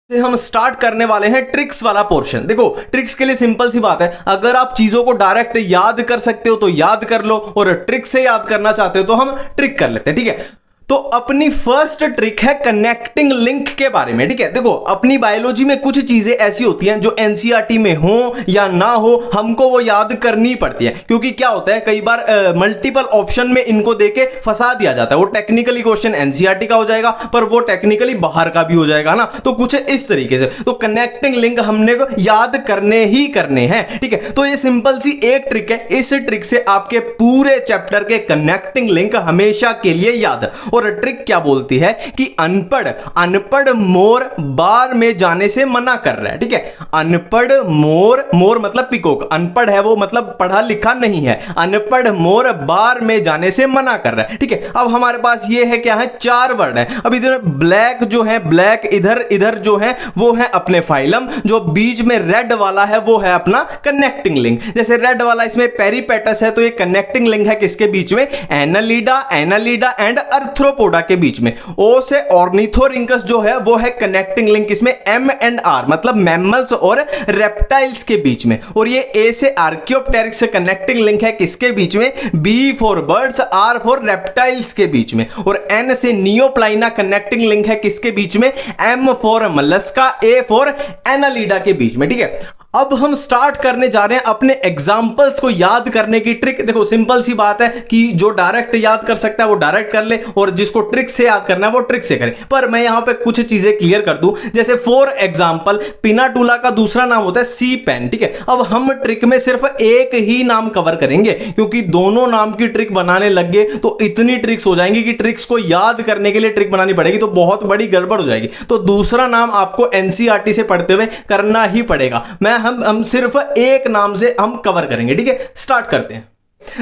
से हम स्टार्ट करने वाले हैं ट्रिक्स वाला पोर्शन। देखो ट्रिक्स के लिए सिंपल सी बात है, अगर आप चीजों को डायरेक्ट याद कर सकते हो तो याद कर लो, और ट्रिक से याद करना चाहते हो तो हम ट्रिक कर लेते हैं। ठीक है, तो अपनी फर्स्ट ट्रिक है कनेक्टिंग लिंक के बारे में। ठीक है, देखो अपनी बायोलॉजी में कुछ चीजें ऐसी होती हैं जो एनसीईआरटी में हो या ना हो, हमको वो याद करनी पड़ती है, क्योंकि क्या होता है कई बार मल्टीपल ऑप्शन में इनको देके फंसा दिया जाता है। वो टेक्निकली क्वेश्चन एनसीईआरटी का हो जाएगा पर वो टेक्निकली बाहर का भी हो जाएगा ना, तो कुछ इस तरीके से। तो कनेक्टिंग लिंक हमने को याद करने ही करने हैं। ठीक है, तो ये सिंपल सी एक ट्रिक है, इस ट्रिक से आपके पूरे चैप्टर के कनेक्टिंग लिंक हमेशा के लिए याद। और ट्रिक क्या बोलती है कि अनपढ़ मोर बार में जाने से मना कर रहा है। ठीक है, अनपढ़ मोर मतलब पिकॉक, अनपढ़ है वो मतलब पढ़ा लिखा नहीं है, अनपढ़ मोर बार में जाने से मना कर रहा है। ठीक है, अब हमारे पास ये है क्या है, 4 वर्ड है। अब इधर ब्लैक जो है, ब्लैक इधर जो है वो है अपने फाइलम, जो बीच में रेड वाला है वो है अपना कनेक्टिंग लिंक। जैसे रेड वाला इसमें पेरिपेटस है तो ये कनेक्टिंग लिंक है किसके बीच में, एनालिडा एंड अर्थ्रोपोडा के बीच में। ओ से ऑर्निथोरिंकस जो है वो है कनेक्टिंग लिंक इसमें एम एंड आर मतलब मैमल्स और रेप्टाइल्स के बीच में। और ये ए से आर्कियोप्टेरिक्स से कनेक्टिंग लिंक है किसके बीच में, B for birds, R for reptiles के बीच में। और एन से नियोप्लाइना कनेक्टिंग लिंक है किसके बीच में, M for Mollusca, A for Annelida के बीच में। ठीक है, अब हम स्टार्ट करने जा रहे हैं अपने एग्जाम्पल्स को याद करने की ट्रिक। देखो सिंपल सी बात है कि जो डायरेक्ट याद कर सकता है वो डायरेक्ट कर ले, और जिसको ट्रिक से याद करना है वो ट्रिक से करे। पर मैं यहां पे कुछ चीजें क्लियर कर दूं, जैसे फॉर एग्जाम्पल पिनाटूला का दूसरा नाम होता है सी पेन। ठीक है, अब हम ट्रिक में सिर्फ एक ही नाम कवर करेंगे, क्योंकि दोनों नाम की ट्रिक बनाने लग गए तो इतनी ट्रिक्स हो जाएंगी कि ट्रिक्स को याद करने के लिए ट्रिक बनानी पड़ेगी तो बहुत बड़ी गड़बड़ हो जाएगी। तो दूसरा नाम आपको एनसीईआरटी से पढ़ते हुए करना ही पड़ेगा। हम सिर्फ एक नाम से हम कवर करेंगे। ठीक है, स्टार्ट करते हैं।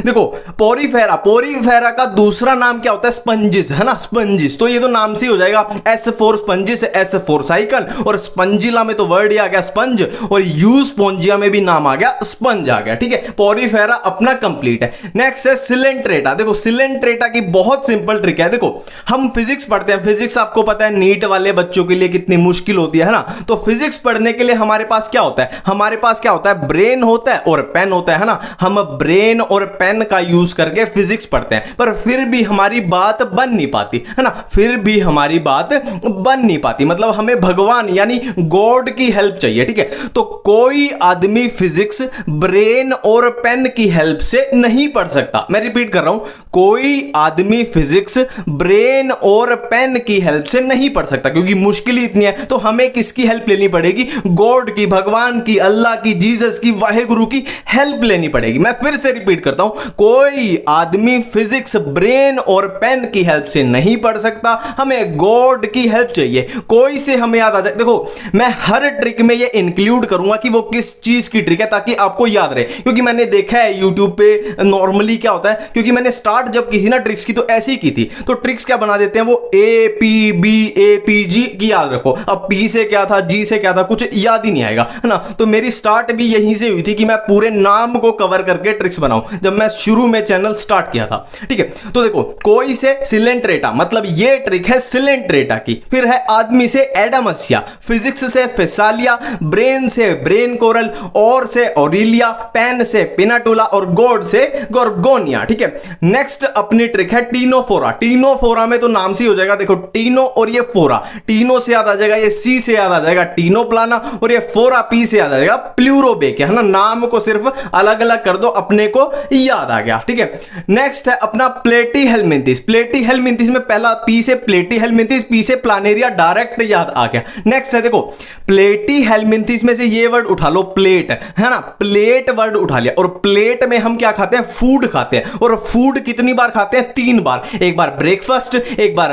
देखो पोरीफेरा का दूसरा नाम क्या होता है, स्पंजिस, है ना, स्पंजिस। तो ये तो नाम से ही हो जाएगा, S for sponges, S for cycle, और स्पंजिला में तो वर्ड ही आ गया स्पंज, और यूस्पोंजिया में भी नाम आ गया स्पंज आ गया। ठीक है, पोरीफेरा अपना कंप्लीट है। नेक्स्ट है सिलेंट्रेटा। देखो सिलेंट्रेटा की बहुत सिंपल ट्रिक है। देखो हम फिजिक्स पढ़ते हैं, फिजिक्स आपको पता है नीट वाले बच्चों के लिए कितनी मुश्किल होती है ना। तो फिजिक्स पढ़ने के लिए हमारे पास क्या होता है, हमारे पास क्या होता है, ब्रेन होता है और पेन होता है ना। हम ब्रेन और पेन का यूज करके फिजिक्स पढ़ते हैं, पर फिर भी हमारी बात बन नहीं पाती, है ना, फिर भी हमारी बात बन नहीं पाती। मतलब हमें भगवान यानी गॉड की हेल्प चाहिए। ठीक है, तो कोई आदमी फिजिक्स ब्रेन और पेन की हेल्प से नहीं पढ़ सकता। मैं रिपीट कर रहा हूं, कोई आदमी फिजिक्स ब्रेन और पेन की हेल्प से नहीं पढ़ सकता, क्योंकि मुश्किल ही इतनी है। तो हमें किसकी हेल्प लेनी पड़ेगी, गॉड की, भगवान की, अल्लाह की, जीसस की, वाहेगुरु की हेल्प लेनी पड़ेगी। मैं फिर से रिपीट करता हूं, कोई आदमी फिजिक्स ब्रेन और पेन की हेल्प से नहीं पढ़ सकता, हमें गॉड की हेल्प चाहिए। कोई से हमें याद आ जाए। देखो मैं हर ट्रिक में ये इंक्लूड करूंगा कि वो किस चीज की ट्रिक है, ताकि आपको याद रहे। क्योंकि मैंने देखा है यूट्यूब पे नॉर्मली क्या होता है, क्योंकि मैंने स्टार्ट जब की थी ना ट्रिक्स की तो ऐसी ही की थी। तो ट्रिक्स क्या बना देते हैं, वो A P B A P G की याद रखो। अब पी से क्या था, जी से क्या था, कुछ याद ही नहीं आएगा, है ना। तो मेरी स्टार्ट भी यहीं से हुई थी कि मैं पूरे नाम को कवर करके ट्रिक्स बनाऊं, जब मैं शुरू में चैनल स्टार्ट किया था। ठीक है, तो देखो कोई से सिलेंट्रेटा मतलब ये ट्रिक है सिलेंट्रेटा की। फिर है आदमी से एडामसिया, फिजिक्स से फिसालिया, ब्रेन से ब्रेन कोरल, और से ओरिलिया, पेन से पिनाटूला, और गॉड से गोर्गोनिया। ठीक है, नेक्स्ट अपनी ट्रिक है टीनोफोरा। टीनोफोरा में तो नाम से ही हो जाएगा। देखो टीनो और ये फोरा, टीनो से याद आ जाएगा, ये सी से याद आ जाएगा टीनोप्लाना, और ये फोरा पी से याद आ जाएगा प्लूरोबेक, है ना। नाम को सिर्फ अलग अलग कर दो, अपने को याद आ गया। ठीक है, नेक्स्ट है अपना प्लेटीहेलमिंथिस। प्लेटीहेलमिंथिस में पहला पी से प्लेटीहेलमिंथिस, पी से प्लानेरिया, डायरेक्ट याद आ गया। नेक्स्ट है देखो प्लेटीहेलमिंथिस में से ये वर्ड उठा लो, प्लेट, है ना, प्लेट वर्ड उठा लिया। और प्लेट में हम क्या खाते हैं, फूड खाते हैं। और फूड कितनी बार खाते हैं, 3 बार, एक बार ब्रेकफास्ट, एक बार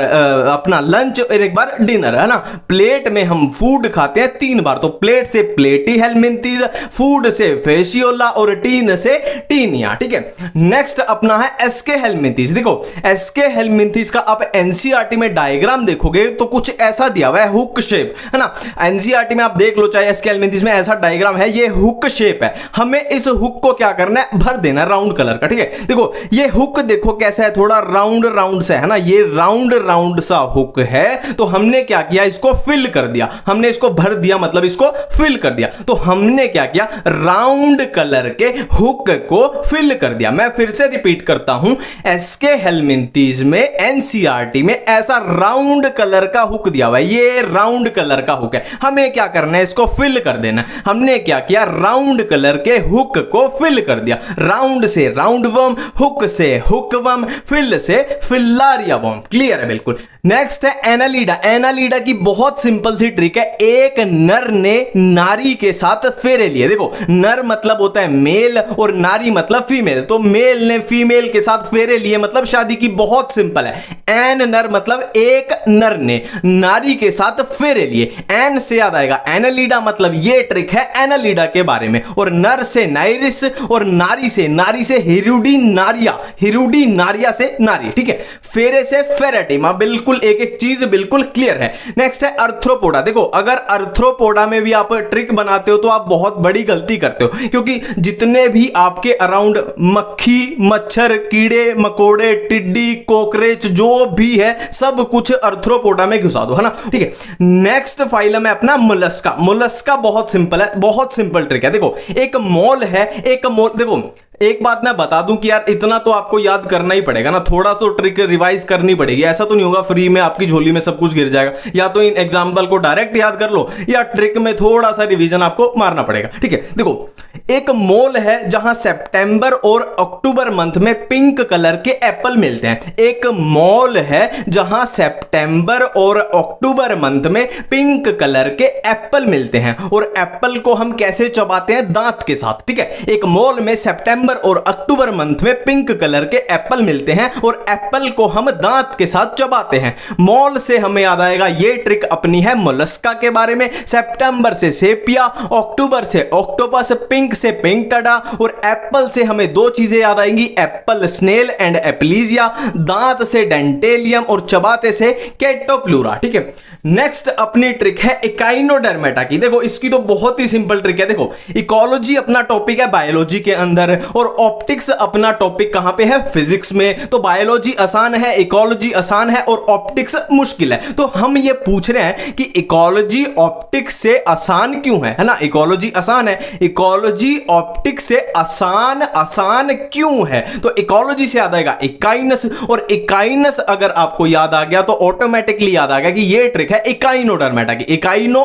अपना लंच, और एक बार डिनर, है ना। प्लेट में हम फूड खाते हैं 3 बार। तो प्लेट से प्लेटीहेलमिंथिस, फूड से फेशियोला, और टीन से टीनिया। ठीक है, ठीक है। नेक्स्ट अपना है एसके हेलमिंथिस। देखो एसके हेलमिंथिस का आप एनसीईआरटी में डायग्राम देखोगे तो कुछ ऐसा दिया हुआ है, हुक शेप, है ना। एनसीईआरटी में आप देख लो, चाहे एसके हेलमिंथिस में ऐसा डायग्राम है, ये हुक शेप है। हमें इस हुक को क्या करना है, भर देना राउंड कलर का, ठीक है। देखो ये हुक देखो कैसा है, थोड़ा राउंड राउंड सा है ना, ये राउंड राउंड सा हुक है। तो हमने क्या किया, इसको फिल कर दिया, हमने इसको भर दिया, मतलब इसको फिल कर दिया। तो हमने क्या किया, राउंड कलर के हुक को फिल कर दिया। मैं फिर से रिपीट करता हूं, एसके हेलमिंथिस में एनसीईआरटी में ऐसा राउंड कलर का हुक दिया हुआ है, ये राउंड कलर का हुक है। हमें क्या करना है, इसको फिल कर देना। हमने क्या किया, राउंड कलर के हुक को फिल कर दिया। राउंड से राउंड वर्म, हुक से हुक वर्म, फिल से फिलारिया वर्म। क्लियर है बिल्कुल। नेक्स्ट है एनालिडा। एनालिडा की बहुत सिंपल सी ट्रिक है। एक नर ने नारी के साथ फेरे लिए। देखो नर मतलब होता है मेल और नारी मतलब फीमेल, तो मेल ने फीमेल के साथ फेरे लिए मतलब शादी की। बहुत सिंपल है। एन नर मतलब एक नर ने नारी के साथ फेरे लिए। एन से याद आएगा एनालिडा, मतलब ये ट्रिक है एनालिडा के बारे में। और नर से नाइरिस और नारी से हिरुडी नारिया, हिरुडी नारिया से नारी, ठीक है। फेरे से फेरेटिमा। बिल्कुल एक एक चीज बिल्कुल क्लियर है। नेक्स्ट है अर्थ्रोपोडा। देखो अगर अर्थ्रोपोडा में भी आप ट्रिक बनाते हो तो आप बहुत बड़ी गलती करते हो, क्योंकि जितने भी आपके अराउंड मक्खी, मच्छर, कीड़े मकोड़े, टिड्डी, कॉकरोच जो भी है सब कुछ अर्थ्रोपोडा में घुसा दो, है ना, ठीक है। नेक्स्ट फाइलम है अपना मोलस्का। मोलस्का बहुत सिंपल है, बहुत सिंपल ट्रिक है। देखो एक मोल है, एक मोल, देखो एक बात मैं बता दूं कि यार इतना तो आपको याद करना ही पड़ेगा ना, थोड़ा तो ट्रिक रिवाइज करनी पड़ेगी। ऐसा तो नहीं होगा फ्री में आपकी झोली में सब कुछ गिर जाएगा। या तो इन एग्जांपल को डायरेक्ट याद कर लो या ट्रिक में थोड़ा सा रिवीजन आपको मारना पड़ेगा, ठीक है। देखो एक मॉल है जहां सितंबर और अक्टूबर मंथ में पिंक कलर के एप्पल मिलते हैं। एक मॉल है जहां सितंबर और अक्टूबर मंथ में पिंक कलर के एप्पल मिलते हैं, और एप्पल को हम कैसे चबाते हैं, दांत के साथ, ठीक है। एक मॉल में सितंबर और अक्टूबर मंथ में पिंक कलर के एप्पल मिलते हैं और एप्पल को हम दांत के साथ चबाते हैं। मॉल से हमें याद आएगा ये ट्रिक अपनी है मोलस्का के बारे में। सितंबर से सेपिया, अक्टूबर से ऑक्टोपस, पिंक से पिंक टडा और एप्पल से हमें दो चीजें याद आएंगी, एप्पल स्नेल एंड एप्लीजिया। दांत से डेंटेलियम और चबाते से कैटोप्लूरा, ठीक है। नेक्स्ट अपनी ट्रिक है इकाइनोडर्मेटा की। देखो इसकी तो बहुत ही सिंपल ट्रिक है। देखो इकोलॉजी अपना टॉपिक है बायोलॉजी के अंदर, और ऑप्टिक्स अपना टॉपिक कहां पे है, फिजिक्स में। तो बायोलॉजी आसान है, इकोलॉजी आसान है और ऑप्टिक्स मुश्किल है। तो हम ये पूछ रहे हैं कि इकोलॉजी ऑप्टिक्स से आसान क्यों है ना। इकोलॉजी आसान है, इकोलॉजी ऑप्टिक्स से आसान क्यों है। तो इकोलॉजी से याद आएगा इकाइनस, और इकाइनस अगर आपको याद आ गया तो ऑटोमेटिकली याद आ गया कि ये ट्रिक है इकाइनोडर्मेटा की। इकाइनो,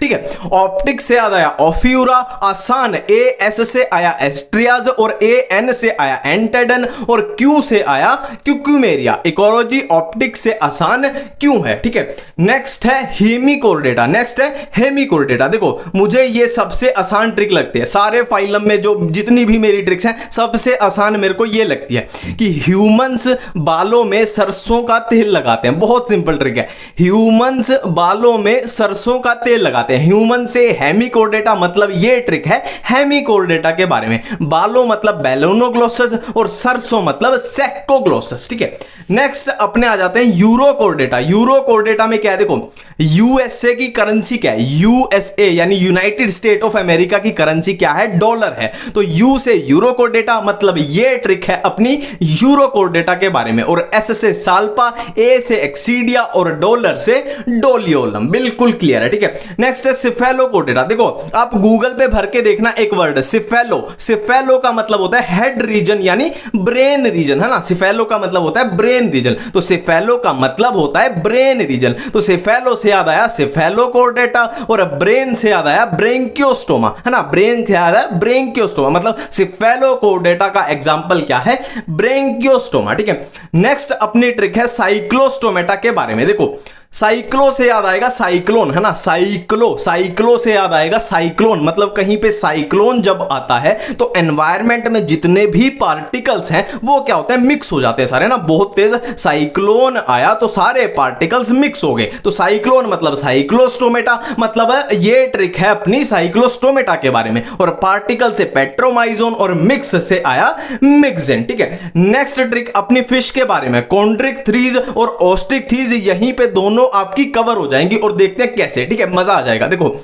ठीक है। ऑप्टिक्स से याद आया ऑफ्यूरा, आसान एएस से आया एस्ट्रियाज, और एएन से आया एंटेडन, और क्यू से आया क्यूक्यूमेरिया। इकोलॉजी ऑप्टिक्स से आसान क्यों है, ठीक है। नेक्स्ट है हेमिकोर्डेटा। नेक्स्ट है हेमिकोर्डेटा। देखो मुझे ये सबसे आसान ट्रिक लगती है सारे फाइलम में, जो जितनी भी मेरी ट्रिक्स हैं सबसे आसान मेरे को ये लगती है कि ह्यूमंस बालों में सरसों का तेल लगाते हैं। बहुत सिंपल ट्रिक है, ह्यूमंस बालों में सरसों का तेल लगाते हैं। ह्यूमन से हेमिकोर्डेटा, मतलब ये ट्रिक है हेमिकोर्डेटा के बारे में। बालों मतलब बेलोनोग्लोसस और सरसों मतलब सेक्कोग्लोसस, ठीक है। नेक्स्ट अपने आ जाते हैं यूरोकोर्डेटा। यूरोकोर्डेटा में क्या है, देखो यूएसए की करेंसी क्या है, यूएसए यानी यूनाइटेड स्टेट ऑफ अमेरिका की करेंसी क्या है, डॉलर है। तो यू से यूरोकोर्डेटा, मतलब ये ट्रिक है अपनी यूरोकोर्डेटा के बारे में। और एस से साल्पा, ए से एक्सीडिया और डॉलर से डोलियोलम। बिल्कुल क्लियर है, ठीक है। नेक्स्ट है सिफेलोकोर्डेटा। देखो आप गूगल पे भर के देखना एक वर्ड सिफेलो। सिफेलो का मतलब होता है हेड रीजन यानी ब्रेन रीजन, है ना। सिफेलो का मतलब होता है ब्रेन रीजन, तो सिफेलो का मतलब होता है ब्रेन रीजन। तो सिफेलो से याद आया सिफेलोकोर्डेटा, और ब्रेन से याद आया ब्रेंकियोस्टोमा, है ना। ब्रेन से याद आया ब्रेंकियोस्टोमा, मतलब सिफेलोकोर्डेटा का एग्जांपल क्या है, ब्रेंकियोस्टोमा, ठीक है। नेक्स्ट अपनी ट्रिक है साइक्लोस्टोमेटा के बारे में। देखो साइक्लो से याद आएगा साइक्लोन, है ना, साइक्लो से याद आएगा साइक्लोन, मतलब कहीं पे साइक्लोन जब आता है तो एनवायरमेंट में जितने भी पार्टिकल्स हैं वो क्या होते हैं, मिक्स हो जाते हैं सारे ना। बहुत तेज साइक्लोन आया तो सारे पार्टिकल्स मिक्स हो गए, तो साइक्लोन मतलब साइक्लोस्टोमेटा, मतलब ये ट्रिक है अपनी साइक्लोस्टोमेटा के बारे में। और पार्टिकल से पेट्रोमाइजोन और मिक्स से आया मिक्सेन, ठीक है। नेक्स्ट ट्रिक अपनी फिश के बारे में, कॉन्ड्रिक थ्रीज और ऑस्ट्रिक थीज, यहीं पे दोनों आपकी कवर हो जाएंगी और देखते हैं कैसे, ठीक है, मजा आ जाएगा। देखो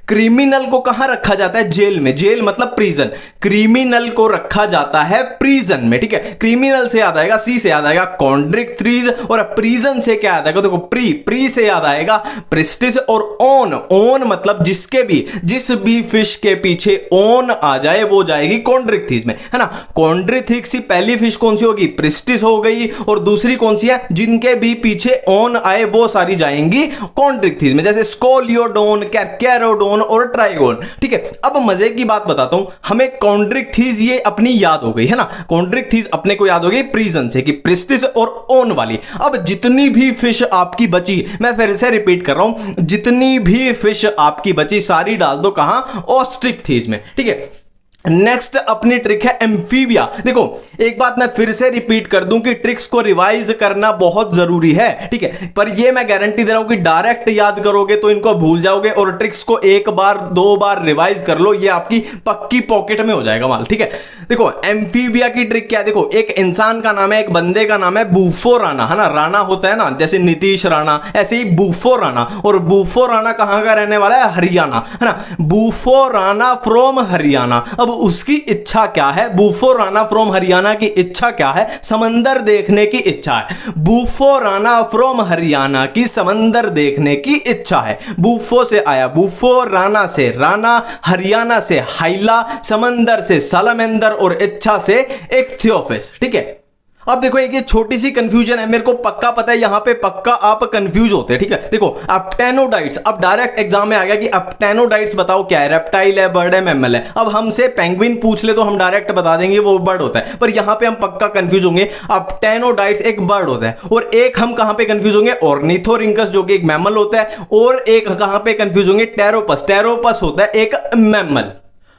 क्रिमिनल को कहां रखा जाता है, जेल में, जेल मतलब प्रिजन, क्रिमिनल को रखा जाता है प्रिजन में, ठीक है। क्रिमिनल से याद आएगा, सी से याद आएगा कॉन्ड्रिक थ्रीज, और प्रिजन से क्या याद आएगा, देखो प्री से याद आएगा प्रिस्टिस, और ओन मतलब जिस भी फिश के पीछे ओन आ जाए वो जाएगी कॉन्ड्रिक थीज में, है ना। कॉन्ड्रिक थीज की पहली फिश कौन सी होगी, प्रिस्टिस हो गई, और दूसरी कौन सी है, जिनके भी पीछे ओन आए वो सारी जाएंगी कॉन्ड्रिक थीज में, जैसे स्कोलियोडोन, कैरोडोन और ट्राइगोन, ठीक है। अब मजे की बात बताता हूं, हमें कॉन्ड्रिक थीज ये अपनी याद हो गई, है ना, कॉन्ड्रिक थीज अपने को याद हो गई प्रिजन से कि प्रिस्टिस और ओन वाली। अब जितनी भी फिश आपकी बची, मैं फिर से रिपीट कर रहा हूं, जितनी भी फिश आपकी बची सारी डाल दो कहां, ऑस्ट्रिक थीज में, ठीक है। नेक्स्ट अपनी ट्रिक है एम्फीबिया। देखो एक बात मैं फिर से रिपीट कर दूं कि ट्रिक्स को रिवाइज करना बहुत जरूरी है, ठीक है, पर ये मैं गारंटी दे रहा हूं कि डायरेक्ट याद करोगे तो इनको भूल जाओगे, और ट्रिक्स को एक बार दो बार रिवाइज कर लो, ये आपकी पक्की पॉकेट में हो जाएगा माल, ठीक है। देखो एम्फीबिया की ट्रिक क्या है, देखो एक इंसान का नाम है, एक बंदे का नाम है बूफो राणा, है ना, राणा होता है ना, जैसे नीतीश राणा, ऐसे ही बूफो राणा, और बूफो राणा कहां का रहने वाला है, हरियाणा, है ना, बूफो राणा फ्रॉम हरियाणा। अब उसकी इच्छा क्या है, बूफो राणा फ्रॉम हरियाणा की इच्छा क्या है, समंदर देखने की इच्छा है। बूफो राणा फ्रॉम हरियाणा की समंदर देखने की इच्छा है। बूफो से आया बूफो, राणा से राणा, हरियाणा से हाइला, समंदर से सालामेंदर, और इच्छा से इक्थियोफिस, ठीक है। अब देखो एक ये छोटी सी कंफ्यूजन है, मेरे को पक्का पता है यहां पे पक्का आप कंफ्यूज होते हैं, ठीक है। देखो अप्टेनोडाइट्स, अब डायरेक्ट एग्जाम में आ गया कि अप्टेनोडाइट्स बताओ क्या है, रेप्टाइल है, बर्ड है, मैमल है। अब हमसे पेंगुइन पूछ ले तो हम डायरेक्ट बता देंगे वो बर्ड होता है, पर यहां पे हम पक्का कंफ्यूज होंगे। अप्टेनोडाइट्स एक बर्ड होता है, और एक हम कहां पे कंफ्यूज होंगे, ऑर्निथोरिंकस जो कि एक मैमल होता है, और एक कहां पे कंफ्यूज होंगे, टेरोपस होता है एक मैमल।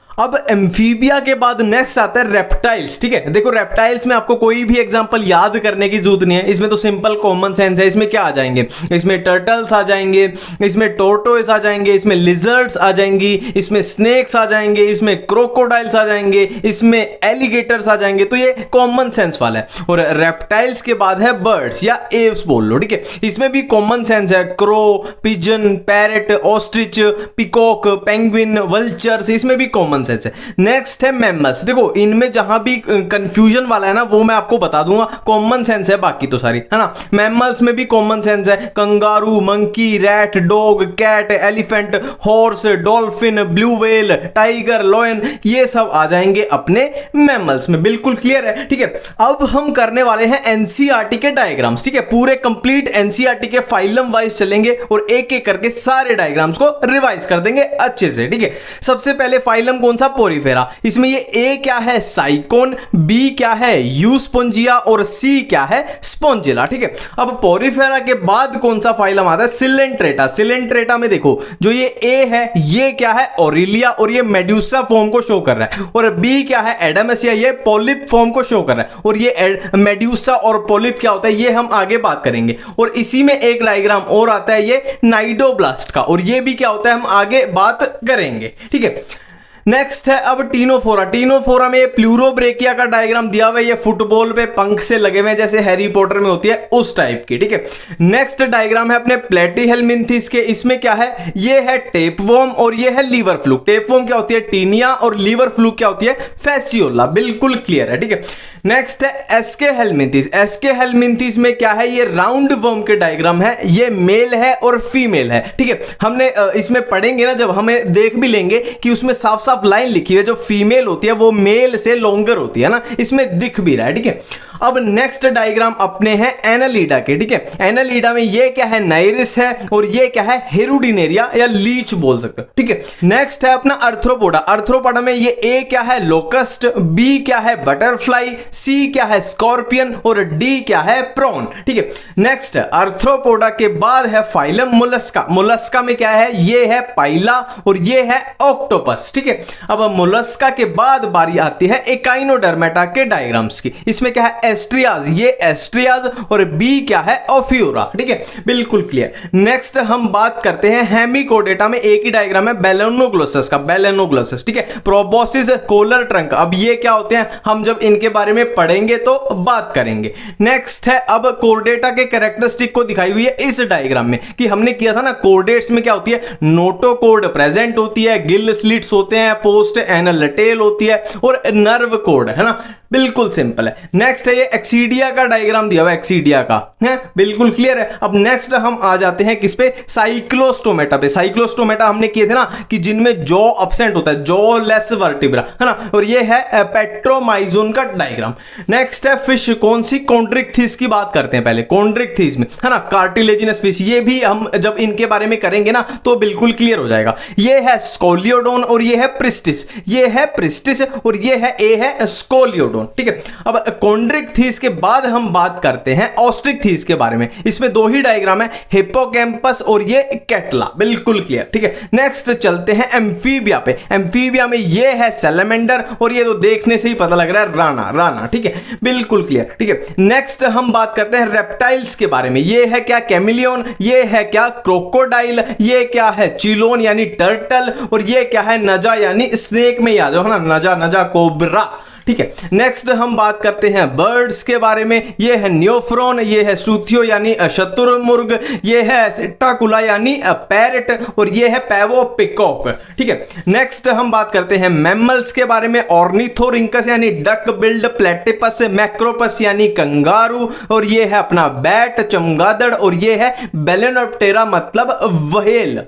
अब एम्फीबिया के बाद नेक्स्ट आता है रेप्टाइल्स, ठीक है। देखो रेप्टाइल्स में आपको कोई भी एग्जांपल याद करने की जरूरत नहीं है, इसमें तो सिंपल कॉमन सेंस है। इसमें क्या आ जाएंगे, इसमें टर्टल्स आ जाएंगे, इसमें टोर्टोइस आ जाएंगे, इसमें लिजर्ड्स आ जाएंगी, इसमें स्नेक्स आ जाएंगे, इसमें क्रोकोडाइल्स आ जाएंगे, इसमें एलिगेटर्स आ जाएंगे, तो ये कॉमन सेंस वाला है। और रेप्टाइल्स के बाद है बर्ड्स या एव्स बोल लो, ठीक है, इसमें भी कॉमन सेंस है, crow, pigeon, parrot, ostrich, peacock, penguin, vultures, इसमें भी कॉमन सेंस है। नेक्स्ट है मैमल्स। देखो इनमें जहां भी कंफ्यूजन वाला है ना वो मैं आपको बता दूंगा, कॉमन सेंस है बाकी तो सारी, है ना। मैमल्स में भी कॉमन सेंस है, kangaroo, monkey, rat, dog, cat, elephant, horse, dolphin, blue whale, tiger, lion, ये सब आ जाएंगे अपने मैमल्स में। बिल्कुल क्लियर है, ठीक है। अब हम करने वाले हैं एनसीईआरटी के डायग्राम्स, ठीक है, पूरे कंप्लीट एनसीईआरटी के फाइलम वाइज चलेंगे और एक एक करके सारे डायग्राम्स को रिवाइज कर देंगे अच्छे से, ठीक है। सबसे पहले फाइलम कौन सा, पोरीफेरा। इसमें ये ए क्या है, साइकोन, बी क्या है, यूस्पोंजिया, और सी क्या है, स्पोंजिला, ठीक है। अब पोरीफेरा के बाद कौन सा फाइलम आता है, सिलेंट्रेटा। सिलेंट्रेटा में देखो जो ये ए है ये क्या है, ओरिलिया, और ये मेड्यूसा फॉर्म को शो कर रहा है, और बी क्या है, एडमेसिया, ये पॉलिप फॉर्म को शो कर रहा है, और ये मेड्यूसा और पॉलिप क्या होता है ये हम आगे बात करेंगे। और इसी में एक डायग्राम और आता है ये नाइडोब्लास्ट का, और ये भी क्या होता है हम आगे बात करेंगे, ठीक है। नेक्स्ट है अब टीनोफोरा। टीनोफोरा में ये प्लूरोब्रेकिया का डायग्राम दिया हुआ है, ये फुटबॉल पे पंख से लगे हुए जैसे हैरी पॉटर में होती है उस टाइप की, ठीक है। नेक्स्ट डायग्राम है अपने प्लेटीहेलमिंथिस के, इसमें क्या है, ये है टेपवर्म और ये है लीवर फ्लूक। टेपवर्म क्या होती है, टीनिया, और लीवर फ्लूक क्या होती है, फैसियोला। बिल्कुल क्लियर है, ठीक है। नेक्स्ट है एस्के हेलमिंथिस। एस्के हेलमिंथिस में क्या है, ये राउंड वर्म के डायग्राम है, ये मेल है और फीमेल है, ठीक है। हमने इसमें पढ़ेंगे ना जब, हमें देख भी लेंगे कि उसमें साफ साफ लाइन लिखी है, जो फीमेल होती है वो मेल से लॉन्गर होती है ना, इसमें दिख भी रहा है, ठीक है। अब नेक्स्ट डायग्राम अपने हैं एनालीडा के, ठीक है। एनालीडा में ये क्या है, नाइरिस है, और ये क्या है, हेरुडिनेरिया या लीच बोल सकते हो, ठीक है। नेक्स्ट है अपना अर्थ्रोपोडा। अर्थ्रोपोडा में ये ए क्या है, लोकस्ट, बी क्या है, बटरफ्लाई, सी क्या है स्कॉर्पियन और डी क्या है प्रॉन। ठीक है, नेक्स्ट आर्थ्रोपोडा के बाद है फाइलम मोलस्का। मोलस्का में क्या है, ये है पाइला और ये है ऑक्टोपस। ठीक है, अब मोलस्का के बाद बारी आती है एकाइनोडर्मेटा के डायग्राम्स की। इसमें क्या है एस्ट्रियाज, ये एस्ट्रियाज और बी क्या है ओफियोरा। ठीक है, बिल्कुल क्लियर। नेक्स्ट हम बात करते हैं हेमिकोडेटा में एक ही डायग्राम है बेलेनोग्लोसस का, बेलेनोग्लोसस। ठीक है, प्रोबोसिस कोलर ट्रंक, अब ये क्या होते हैं हम जब इनके बारे में पढ़ेंगे तो बात करेंगे। नेक्स्ट है अब कोर्डेटा के कैरेक्टरिस्टिक को दिखाई हुई है इस डायग्राम में कि हमने किया था ना कोर्डेट्स में क्या होती है नोटोकोर्ड प्रेजेंट होती है, गिल स्लिट्स होते हैं, पोस्ट एनल टेल होती है और नर्व कोर्ड है ना, बिल्कुल सिंपल है। नेक्स्ट है ये एक्सीडिया का डायग्राम दिया हुआ है, एक्सीडिया का है, बिल्कुल क्लियर है। अब नेक्स्ट हम आ जाते हैं किस पे, साइक्लोस्टोमेटा पे। साइक्लोस्टोमेटा हमने किए थे ना कि जिनमें जॉ अब्सेंट होता है, जॉ लेस वर्टिब्रा है ना, और ये है पेट्रोमाइजोन का डायग्राम। नेक्स्ट है फिश, कौन सी, कॉन्ड्रिक्थिस की बात करते हैं पहले। कॉन्ड्रिक्थिस में है ना कार्टिलेजिनस फिश, ये भी हम जब इनके बारे में करेंगे ना तो बिल्कुल क्लियर हो जाएगा। ये है स्कोलियोडोन और ये है प्रिस्टिस, ये है प्रिस्टिस और ये है ए है स्कोलियोडोन। ठीक है, अब कॉन्ड्रिक्थिस के बाद हम बात करते हैं ऑस्ट्रिक्थिस के बारे में। इसमें दो ही डायग्राम है, हिप्पोकैम्पस और ये कैटला, बिल्कुल क्लियर। ठीक है, नेक्स्ट चलते हैं एम्फीबिया पे। एम्फीबिया में ये है सैलमेंडर और ये तो देखने से ही पता लग रहा है राना, राना। ठीक है, बिल्कुल क्लियर। ठीक है, नेक्स्ट हम बात करते हैं रेप्टाइल्स के बारे में। ये है क्या कैमिलियन, ये है क्या क्रोकोडाइल, ये क्या है चिलोन यानी टर्टल और ये क्या है नजा यानी स्नेक में याद हो है ना, नजा नजा कोबरा। ठीक है, नेक्स्ट हम बात करते हैं बर्ड्स के बारे में। ये है न्योफ्रॉन, ये है सूथियो यानी शतुरमुर्ग, ये है सिट्टाकुला यानी पैरेट और ये है पैवो पिकॉक। ठीक है, नेक्स्ट हम बात करते हैं मैमल्स के बारे में। ऑर्निथोरिंकस यानी डक बिल्ड, प्लेटिपस, मैक्रोपस यानी कंगारू और ये है अपना बैट चमगादड़ और ये है बेलेनोप्टेरा मतलब व्हेल।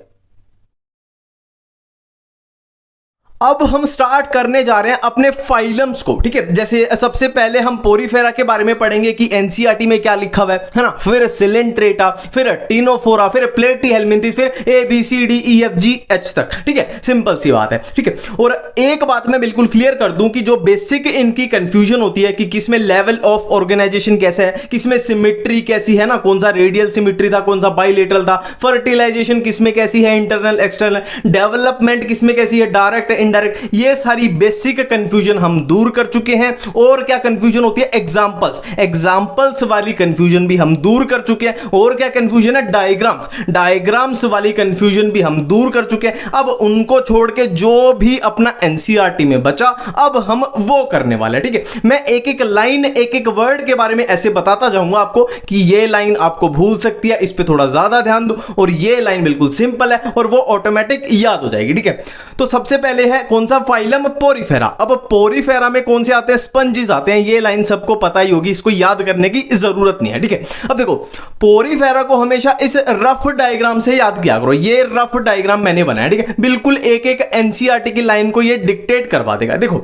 अब हम स्टार्ट करने जा रहे हैं अपने फाइलम्स को। ठीक है, जैसे सबसे पहले हम पोरीफेरा के बारे में पढ़ेंगे कि एनसीईआरटी में क्या लिखा हुआ है ना, फिर सिलेंट्रेटा, फिर टीनोफोरा, फिर प्लेटीहेल्मिंथिस, फिर A B C D E F G H तक। ठीक है, सिंपल सी बात है। ठीक है, और एक बात मैं बिल्कुल क्लियर कर दूं कि जो बेसिक इनकी कंफ्यूजन होती है कि किसमें लेवल ऑफ ऑर्गेनाइजेशन कैसा है, किसमें सिमेट्री कैसी है ना, कौन सा रेडियल सिमेट्री था, कौन सा बाइलेटरल था, फर्टिलाइजेशन किसमें कैसी है इंटरनल एक्सटर्नल, डेवलपमेंट किसमें कैसी है डायरेक्ट इनडायरेक्ट, ये सारी बेसिक कंफ्यूजन हम दूर कर चुके हैं। और क्या कंफ्यूजन होती है, एग्जांपल्स, एग्जांपल्स वाली कंफ्यूजन भी हम दूर कर चुके हैं। और क्या कंफ्यूजन है, डायग्राम्स, डायग्राम्स वाली कंफ्यूजन भी हम दूर कर चुके हैं। अब उनको छोड़ के जो भी अपना एनसीईआरटी में बचा अब हम वो करने वाले हैं। ठीक है, मैं एक एक लाइन एक एक वर्ड के बारे में ऐसे बताता जाऊंगा आपको कि ये लाइन आपको भूल सकती है, इस पे थोड़ा ज्यादा ध्यान दो, और ये लाइन बिल्कुल सिंपल है और वो ऑटोमेटिक याद हो जाएगी। ठीक है, तो सबसे पहले है कौन सा, फाइलम पोरीफेरा। अब पोरीफेरा में कौन से आते हैं, स्पंजिस आते हैं। ये लाइन सबको पता ही होगी, इसको याद करने की जरूरत नहीं है। ठीक है, अब देखो पोरीफेरा को हमेशा इस रफ डायग्राम से याद किया करो। ये रफ डायग्राम मैंने बनाया, ठीक है, बिल्कुल एक एक एनसीईआरटी की लाइन को ये डिक्टेट करवा देगा। देखो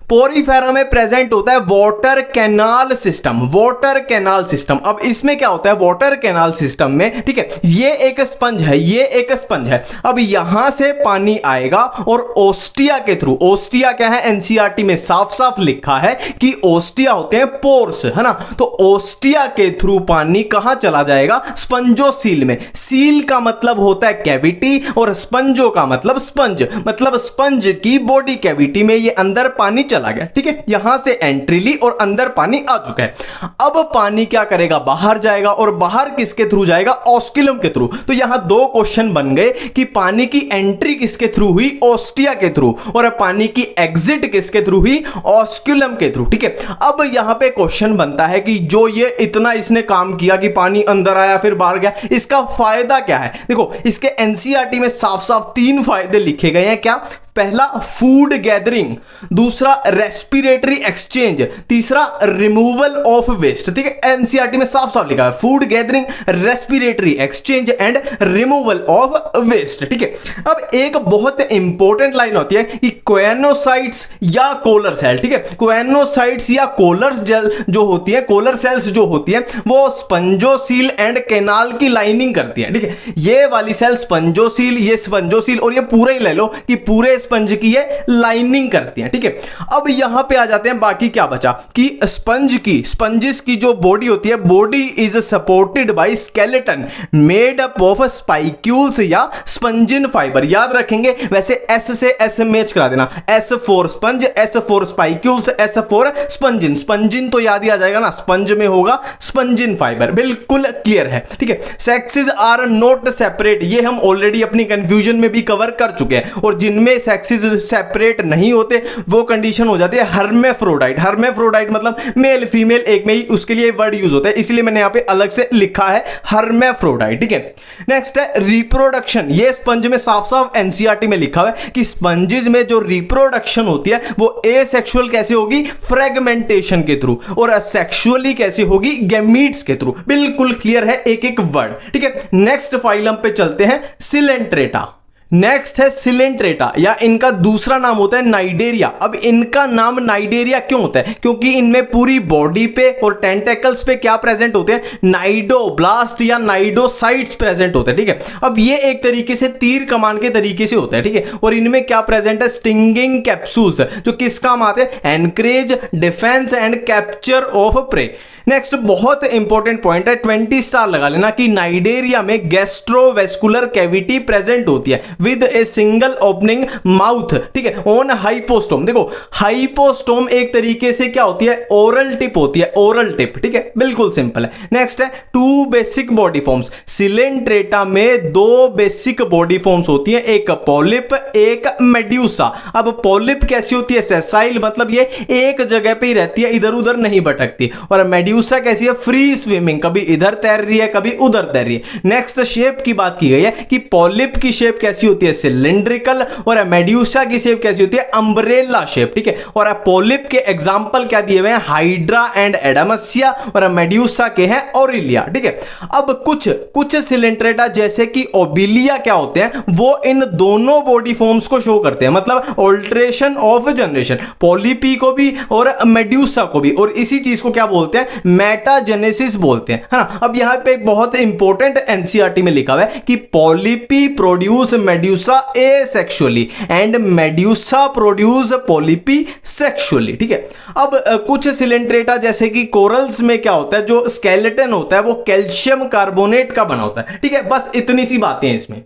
पोरीफेरा में प्रेजेंट होता है water canal system, water canal system. अब इसमें क्या होता है वाटर कैनाल सिस्टम में, ठीक है, ये एक स्पंज है, ये एक स्पंज है। अब यहां से पानी आएगा और ओस्टिया के थ्रू, ओस्टिया क्या है एनसीईआरटी में साफ साफ लिखा है कि ओस्टिया होते हैं पोर्स, है ना, तो ओस्टिया के थ्रू पानी कहां चला जाएगा, स्पंजोसील में। सील का मतलब होता है कैविटी और स्पंजो का मतलब स्पंज, मतलब स्पंज की बॉडी कैविटी में ये अंदर पानी चला गया। ठीक है, यहां से एंट्री ली और अंदर पानी आ चुका है। अब पानी क्या करेगा, बाहर जाएगा, और बाहर किसके थ्रू जाएगा, ऑस्किलम के थ्रू। तो यहां दो क्वेश्चन बन गए कि पानी की एंट्री किसके थ्रू हुई, ओस्टिया के थ्रू, और पानी की एग्जिट किसके थ्रू हुई, ऑस्किलम के थ्रू। ठीक है, अब यहां पे क्वेश्चन बनता है कि जो ये इतना इसने काम किया कि पानी अंदर आया फिर बाहर गया, इसका फायदा क्या है। देखो इसके एनसीईआरटी में साफ साफ तीन फायदे लिखे गए हैं। क्या, पहला फूड गैदरिंग, दूसरा रेस्पिरेटरी एक्सचेंज, तीसरा रिमूवल ऑफ वेस्ट। ठीक है, एनसीईआरटी में साफ साफ लिखा है food gathering, respiratory exchange and removal of waste. ठीक है, अब एक बहुत इंपॉर्टेंट लाइन होती है कि कोएनोसाइट्स या कोलर सेल, ठीक है, कोएनोसाइट्स या कोलर जेल जो होती है, कोलर सेल्स जो होती है वो स्पंजोसील एंड कैनाल की लाइनिंग करती है। ठीक है, ये वाली सेल स्पंजोसील, ये स्पंजोसील, और ये पूरा ही ले लो कि पूरे स्पंज की है लाइनिंग करती हैं, ठीक है। अब यहां पे आ जाते हैं, बाकी क्या बचा कि स्पंजिस की जो बॉडी होती है, body is supported by skeleton made up of spicules या स्पंजिन फाइबर। याद रखेंगे, वैसे एस से एस मैच करा देना, S for sponge, S for spicules, S for spongin. Spongin तो याद ही आ जाएगा ना, स्पंज में होगा स्पंजिन फाइबर, बिल्कुल क्लियर है, ठीक है। सेक्सेस आर नॉट सेपरेट, ये हम ऑलरेडी अपनी कंफ्यूजन में भी कवर कर चुके हैं। और जिनमें सेक्सेस सेपरेट नहीं होते वो कंडीशन हो जाती है हर्मेफ्रोडाइट। हर्मेफ्रोडाइट मतलब मेल फीमेल एक में ही, उसके लिए वर्ड यूज होता है, इसलिए मैंने यहां पे अलग से लिखा है हर्मेफ्रोडाइट, ठीक है। नेक्स्ट है रिप्रोडक्शन। ये स्पंज में साफ साफ एनसीईआरटी में लिखा हुआ है कि स्पंजेस में जो रिप्रोडक्शन होती है वो एसेक्सुअल कैसे होगी, फ्रेगमेंटेशन के थ्रू, और सेक्सुअली कैसे होगी, गैमीट्स के थ्रू। बिल्कुल क्लियर है एक एक वर्ड, ठीक है। नेक्स्ट फाइलम पे चलते हैं, सिलेंट्रेटा। नेक्स्ट है सिलेंट्रेटा, या इनका दूसरा नाम होता है नाइडेरिया। अब इनका नाम नाइडेरिया क्यों होता है, क्योंकि इनमें पूरी बॉडी पे और टेंटेकल्स पे क्या प्रेजेंट होते हैं, नाइडोब्लास्ट या नाइडोसाइट्स प्रेजेंट होते हैं, ठीक है। अब ये एक तरीके से तीर कमान के तरीके से होता है, ठीक है। और इनमें क्या प्रेजेंट है, स्टिंगिंग कैप्सूल्स, जो किस काम आते हैं, anchorage, defence and capture of prey. Next बहुत इंपॉर्टेंट पॉइंट है, 20 स्टार लगा लेना कि नाइडेरिया में गैस्ट्रोवेस्कुलर कैविटी प्रेजेंट होती है with a single opening mouth, ठीक है, ऑन हाइपोस्टोम। देखो हाइपोस्टोम एक तरीके से क्या होती है, ओरल टिप होती है, ओरल टिप, ठीक है, बिल्कुल सिंपल है। नेक्स्ट है two basic body forms. Coelenterata में दो बेसिक बॉडी फॉर्म्स होती है, एक पॉलिप, एक मेड्यूसा। अब पॉलिप कैसी होती है, सेसाइल, मतलब ये एक जगह पे ही रहती है, इधर उधर नहीं भटकती। और मेड्यूसा कैसी है, फ्री स्विमिंग, कभी इधर तैर रही है कभी उधर तैर रही है। नेक्स्ट शेप की बात की गई है कि पॉलिप की शेप कैसी होती है, सिलिंड्रिकल, और मेड्यूसा की शेप कैसी होती है, अम्ब्रेला शेप, ठीक है। और पॉलिप के एग्जांपल क्या दिए हुए हैं, हाइड्रा एंड एडामसिया, और मेड्यूसा के हैं ऑरिलिया, ठीक है। अब कुछ सिलेंट्रेटा जैसे कि ओबिलिया क्या होते हैं, वो इन दोनों बॉडी फॉर्म्स को शो करते हैं, मतलब ऑल्ट्रेशन ऑफ जनरेशन, पॉलिपी को भी और मेड्यूसा को भी। और इसी चीज को क्या बोलते हैं, मेटाजेनेसिस बोलते हैं, है ना। अब यहां पे बहुत इंपॉर्टेंट एनसीईआरटी में लिखा हुआ है कि polypi produce medusa asexually and medusa produce polypi sexually, ठीक है। अब कुछ सिलेंट्रेटा जैसे कि कोरल्स में क्या होता है, जो स्केलेटन होता है वो कैल्शियम कार्बोनेट का बना होता है, ठीक है। बस इतनी सी बातें हैं इसमें।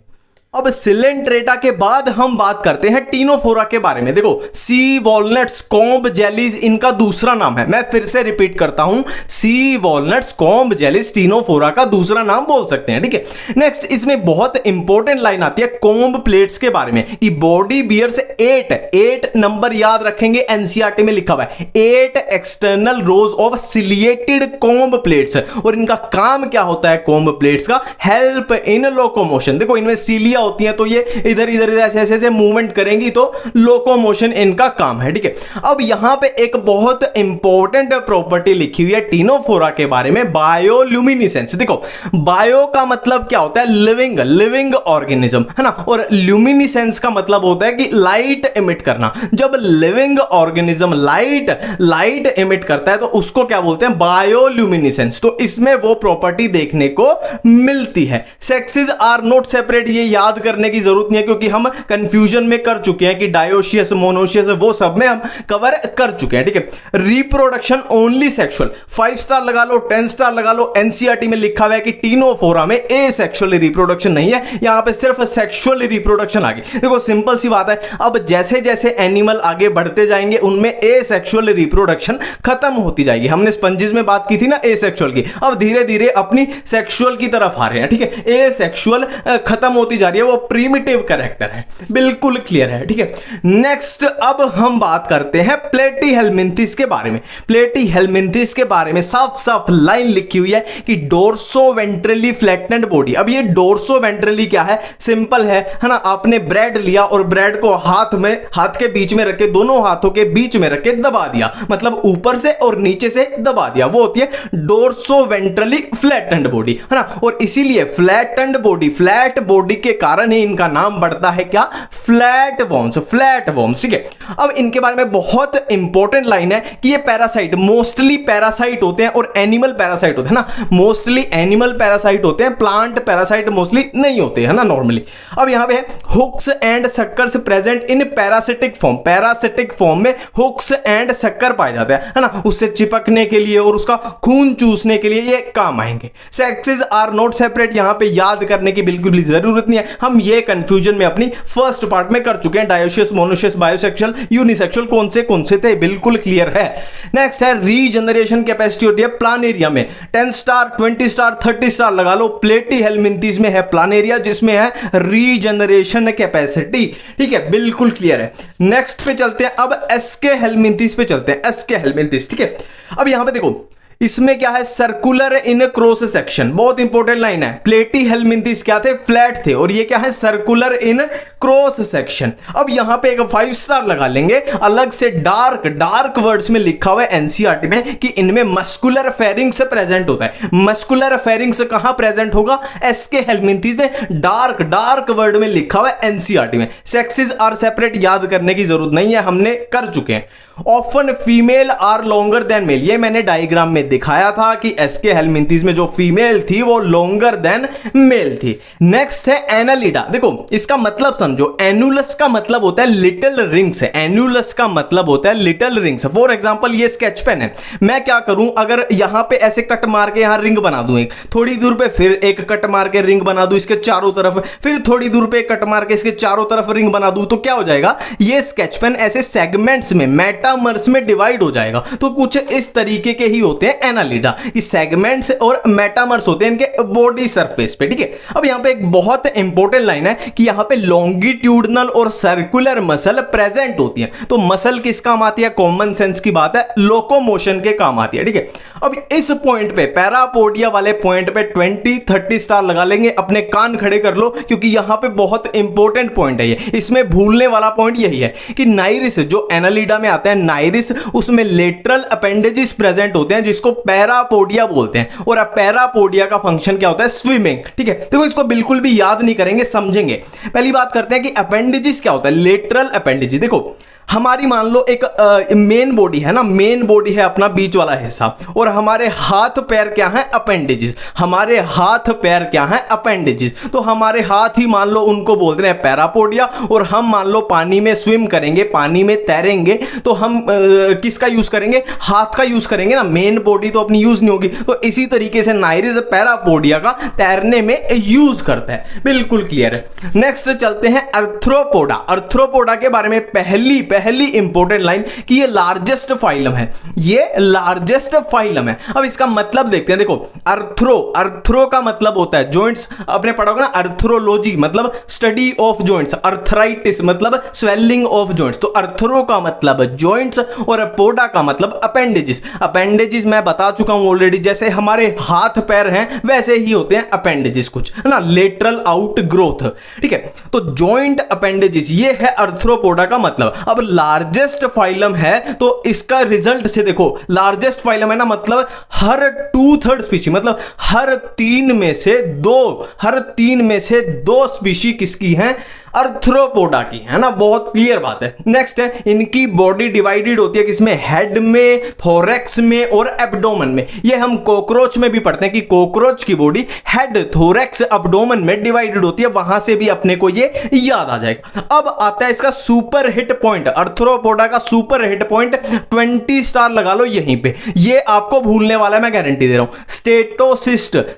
अब सिलेंट्रेटा के बाद हम बात करते हैं टीनोफोरा के बारे में। देखो सी वॉलनट्स, कॉम्ब जेलीज इनका दूसरा नाम है, मैं फिर से रिपीट करता हूं, सी वॉलनट्स, कॉम्ब जेलीज टीनोफोरा का दूसरा नाम बोल सकते हैं, ठीक है। नेक्स्ट इसमें बहुत इंपॉर्टेंट लाइन आती है कॉम्ब प्लेट्स के बारे में कि बॉडी बियर्स 8 नंबर याद रखेंगे, एनसीईआरटी में लिखा हुआ है 8 external rose of ciliated comb plates. और इनका काम क्या होता है कॉम्ब प्लेट्स का, हेल्प इन लोकोमोशन। देखो इनमें सीलिया होती हैं तो ये इधर इधर ऐसे ऐसे मूवमेंट करेंगी, तो लोकोमोशन इनका काम है, ठीक है। अब यहां पे एक बहुत इंपॉर्टेंट प्रॉपर्टी लिखी हुई है टीनोफोरा के बारे में, बायोल्यूमिनिसेंस। देखो बायो का मतलब क्या होता है, लिविंग ऑर्गेनिज्म, है ना। और ल्यूमिनिसेंस का मतलब होता है कि लाइट एमिट करना। जब लिविंग ऑर्गेनिज्म लाइट एमिट करता है तो उसको क्या बोलते हैं, बायोल्यूमिनिसेंस। तो इसमें वो प्रॉपर्टी देखने को मिलती है। सेक्सेस आर नॉट सेपरेट, ये याद करने की जरूरत नहीं है क्योंकि हम कंफ्यूजन में कर चुके हैं कि डायोशियस, मोनोशियस, वो सब में हम कवर कर चुके हैं, ठीक है। रिप्रोडक्शन ओनली सेक्सुअल, 5 स्टार लगा लो, 10 स्टार लगा लो। एनसीईआरटी में लिखा हुआ है कि टीनोफोरा में एसेक्सुअल रिप्रोडक्शन नहीं है, यहां पे सिर्फ सेक्सुअल रिप्रोडक्शन आ गई। देखो सिंपल सी बात है, अब जैसे जैसे एनिमल आगे बढ़ते जाएंगे उनमें एसेक्सुअल रिप्रोडक्शन खत्म होती जाएगी। हमने स्पंजेस में बात की थी ना एसेक्सुअल की, अब धीरे धीरे अपनी सेक्सुअल की तरफ आ रहे हैं, ठीक है। एसेक्सुअल खत्म होती जा रही है, वो प्रीमिटिव कैरेक्टर है, बिल्कुल क्लियर है, ठीक है। नेक्स्ट अब हम बात करते हैं प्लेटीहेल्मिन्थिस के बारे में। प्लेटीहेल्मिन्थिस के बारे में साफ साफ लाइन लिखी हुई है कि डोर्सो वेंट्रली फ्लैटेंड बॉडी। अब ये डोर्सो वेंट्रली क्या है, सिंपल है ना। आपने ब्रेड लिया और ब्रेड को हाथ के बीच में रख के, दोनों हाथों के बीच में रख के दबा दिया, मतलब ऊपर से और नीचे से दबा दिया, वो होती है डोर्सो वेंट्रली फ्लैटेंड बॉडी, है ना। और इसीलिए फ्लैटेंड बॉडी, फ्लैट बॉडी के कारण ही इनका नाम बढ़ता है क्या, फ्लैट वॉर्म्स, फ्लैट वॉर्म्स। ठीक है, अब इनके बारे में बहुत इंपॉर्टेंट लाइन है कि ये पैरासाइट, मोस्टली पैरासाइट होते हैं और एनिमल पैरासाइट होते हैं ना, मोस्टली एनिमल पैरासाइट होते हैं, प्लांट पैरासाइट मोस्टली नहीं होते है ना नॉर्मली। अब यहां पे है hooks and suckers present in parasitic form, parasitic form में हुक्स एंड सक्कर पाए जाते हैं है ना, उससे चिपकने के लिए और उसका खून चूसने के लिए ये काम आएंगे। सेक्सेस आर नॉट सेपरेट, यहां पे याद करने की बिल्कुल भी जरूरत नहीं है, हम ये कंफ्यूजन में अपनी फर्स्ट पार्ट में कर चुके हैं, डायोसियस, मोनोसियस, बायोसेक्सुअल, यूनिसेक्सुअल कौन से थे, बिल्कुल क्लियर है। नेक्स्ट है रीजनरेशन कैपेसिटी होती है प्लानेरिया में 10 स्टार 20 स्टार 30 स्टार लगा लो, प्लेटीहेल्मिंथीज में है प्लानेरिया जिसमें है रीजनरेशन कैपेसिटी। ठीक है, बिल्कुल क्लियर है। नेक्स्ट पे चलते हैं, अब एस्के हेल्मिंथीज पे चलते हैं, एस्के हेल्मिंथीज। ठीक है, अब यहां पे देखो इसमें क्या है, सर्कुलर इन क्रॉस सेक्शन, बहुत इंपॉर्टेंट लाइन है। प्लेटीहेल्मिंथीज क्या थे, फ्लैट थे, और ये क्या है, सर्कुलर इन क्रॉस सेक्शन। अब यहां पे एक 5 स्टार लगा लेंगे, अलग से डार्क वर्ड्स में लिखा हुआ है एनसीईआरटी में कि इनमें मस्कुलर फेरिंग्स प्रेजेंट होता है। मस्कुलर फेरिंग्स कहां प्रेजेंट होगा, एस्के हेल्मिंथीज में, डार्क वर्ड में लिखा हुआ है एनसीईआरटी में। सेक्सेस आर सेपरेट, याद करने की जरूरत नहीं है, हमने कर चुके हैं। Often female are longer than male, ये मैंने डायग्राम में दिखाया था कि एस्के हेल्मिंथीज में जो फीमेल थी वो लॉन्गर देन मेल थी। नेक्स्ट है एनालिडा, देखो इसका मतलब समझो, एनुलस का मतलब होता है लिटिल रिंग्स, एनुलस का मतलब होता है लिटिल रिंग्स। फॉर एग्जांपल ये स्केच पेन है, मैं क्या करूं, अगर यहां पे ऐसे कट मार के यहां रिंग बना दूं, एक थोड़ी दूर पे फिर एक कट मार के रिंग बना दूं इसके चारों तरफ, फिर थोड़ी दूर पे कट मार के इसके चारों तरफ रिंग बना दूं, तो क्या हो जाएगा, ये स्केच पेन ऐसे सेगमेंट्स में, मेटामर्स में डिवाइड हो जाएगा। तो कुछ इस तरीके के ही होते हैं एनालिडा, कि सेगमेंट्स और मेटामर्स होते हैं इनके बॉडी सरफेस पे। ठीक है, अब यहां पे एक बहुत इंपॉर्टेंट लाइन है कि यहां पे लॉन्गिट्यूडनल और सर्कुलर मसल प्रेजेंट होती है। तो मसल किस काम आती है, कॉमन सेंस की बात है, लोकोमोशन के काम आती है। ठीक है, अब इस पॉइंट पे, पैरापोडिया वाले पॉइंट पे 20-30 स्टार लगा लेंगे, अपने कान खड़े कर लो क्योंकि यहां पे बहुत इंपॉर्टेंट पॉइंट है ये, इसमें भूलने वाला पॉइंट यही है कि नाइरिस जो एनालिडा में आता है, नाइरिस, उसमें लेटरल अपेंडेजेस प्रेजेंट होते हैं जिसको पैरापोडिया बोलते हैं, और पैरापोडिया का फंक्शन क्या होता है, स्विमिंग। ठीक है, देखो इसको बिल्कुल भी याद नहीं करेंगे, समझेंगे। पहली बात करते हैं कि अपेंडेजेस क्या होता है, लेटरल अपेंडेजेस। देखो हमारी मान लो एक मेन बॉडी है ना, मेन बॉडी है अपना बीच वाला हिस्सा, और हमारे हाथ पैर क्या है, अपेंडेजेस, हमारे हाथ पैर क्या है, अपेंडेजेस। तो हमारे हाथ ही मान लो उनको बोलते हैं पैरापोडिया, और हम मान लो पानी में स्विम करेंगे, पानी में तैरेंगे, तो हम किसका यूज करेंगे, हाथ का यूज करेंगे ना, मेन बॉडी तो अपनी यूज नहीं होगी। तो इसी तरीके से नाइरिस पैरापोडिया का तैरने में यूज करता है, बिल्कुल क्लियर है। नेक्स्ट चलते हैं अर्थ्रोपोडा। अर्थ्रोपोडा के बारे में पहली इंपॉर्टेंट लाइन कि ये लार्जेस्ट फाइलम है, ये लार्जेस्ट फाइलम है। अब इसका मतलब देखते हैं, देखो अर्थ्रो का मतलब होता है जॉइंट्स, आपने पढ़ा होगा ना, अर्थ्रोलॉजी मतलब स्टडी ऑफ जॉइंट्स, अर्थराइटिस मतलब स्वेलिंग ऑफ जॉइंट्स। तो अर्थ्रो का मतलब जॉइंट्स और पोडा का मतलब अपेंडेजेस। अपेंडेजेस मैं बता चुका हूं ऑलरेडी, जैसे हमारे हाथ पैर हैं वैसे ही होते हैं अपेंडेजेस कुछ, है ना, लेटरल आउट ग्रोथ। ठीक है, तो जॉइंट अपेंडेजेस ये है अर्थ्रोपोडा का मतलब। अब लार्जेस्ट फाइलम है तो इसका रिजल्ट से देखो, लार्जेस्ट फाइलम है ना, मतलब हर 2/3 स्पीशी, मतलब हर 3 में से 2 स्पीशी किसकी हैं, अर्थ्रोपोडा की, है ना, बहुत क्लियर बात है। नेक्स्ट है, इनकी बॉडी डिवाइडेड होती है किसमें, हेड में, थोरैक्स में और एब्डोमेन में। ये हम कॉकरोच में भी पढ़ते हैं कि कॉकरोच की बॉडी हेड, थोरैक्स, एब्डोमेन में डिवाइडेड होती है, वहां से भी अपने को ये याद आ जाएगा। अब आता है इसका सुपर हिट पॉइंट, अर्थ्रोपोडा का सुपर हिट पॉइंट 20 स्टार लगा लो यहीं पे, ये आपको भूलने वाला है, मैं गारंटी दे रहा हूं।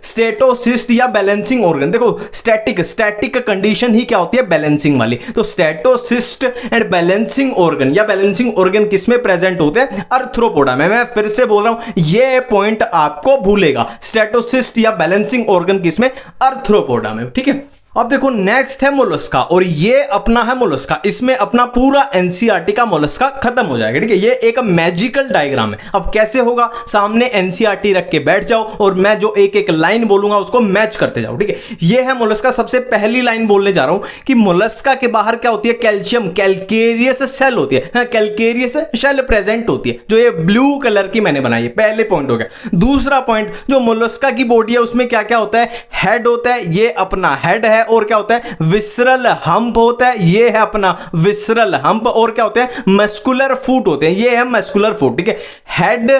स्टेटोसिस्ट या बैलेंसिंग ऑर्गन। देखो स्टैटिक कंडीशन ही क्या होती है, बैलेंसिंग वाली। तो स्टेटोसिस्ट एंड बैलेंसिंग ऑर्गन या बैलेंसिंग ऑर्गन किसमें प्रेजेंट होते हैं, अर्थ्रोपोडा में। मैं फिर से बोल रहा हूं, ये पॉइंट आपको भूलेगा, स्टेटोसिस्ट या बैलेंसिंग ऑर्गन किसमें, अर्थ्रोपोडा में। ठीक है, अब देखो नेक्स्ट है मोलस्का, और ये अपना है मोलस्का, इसमें अपना पूरा एनसीईआरटी का मोलस्का खत्म हो जाएगा। ठीक है, ये एक मैजिकल डायग्राम है। अब कैसे होगा, सामने एनसीईआरटी रख के बैठ जाओ और मैं जो एक लाइन बोलूंगा उसको मैच करते जाओ। ठीक है, ये है मोलस्का। सबसे पहली लाइन बोलने जा रहा हूं कि मोलस्का के बाहर क्या होती है, कैल्शियम, कैलकेरियस सेल होती है, कैलकेरियस सेल प्रेजेंट होती है, जो ये ब्लू कलर की मैंने बनाई है। पहले पॉइंट हो गया। दूसरा पॉइंट, जो मोलस्का की बॉडी है उसमें क्या क्या होता है, हेड होता है, ये अपना हेड है, है, और क्या होता है विसरल हम्प होता है, ये है अपना विसरल हम्प, और क्या होते हैं मस्कुलर फुट होते हैं, ये है मस्कुलर फुट, ठीक है। हेड,